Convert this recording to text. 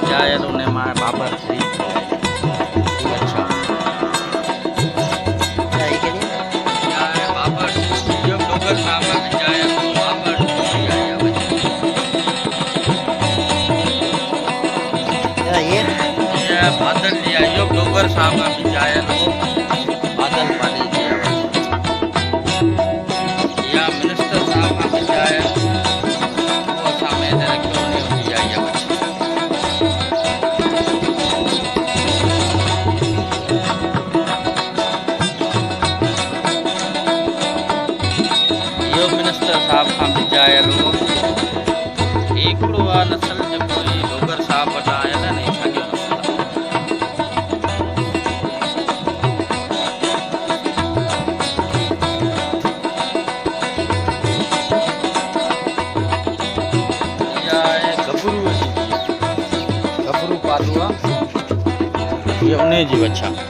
जायल उन्हें मारे बाबर थी अच्छा जाए के लिए जाए बाबर यो डोगर सामा भी जाए बाबर थी आया बच्चा ये बादल लिया यो डोगर सामा भी जाए लो बादल पानी दिया या मिनिस्टर सामा भी जाए वो सामे ने क्यों नहीं होती आया बच्चा यो मिनिस्टर साहब खां भी जाए लो एकड़ो आ नस्ल जो कोई डोगर साहब वटा आयल नहीं सकियो नस्ल या गबरू पालुआ ये उन्हें जी बच्चा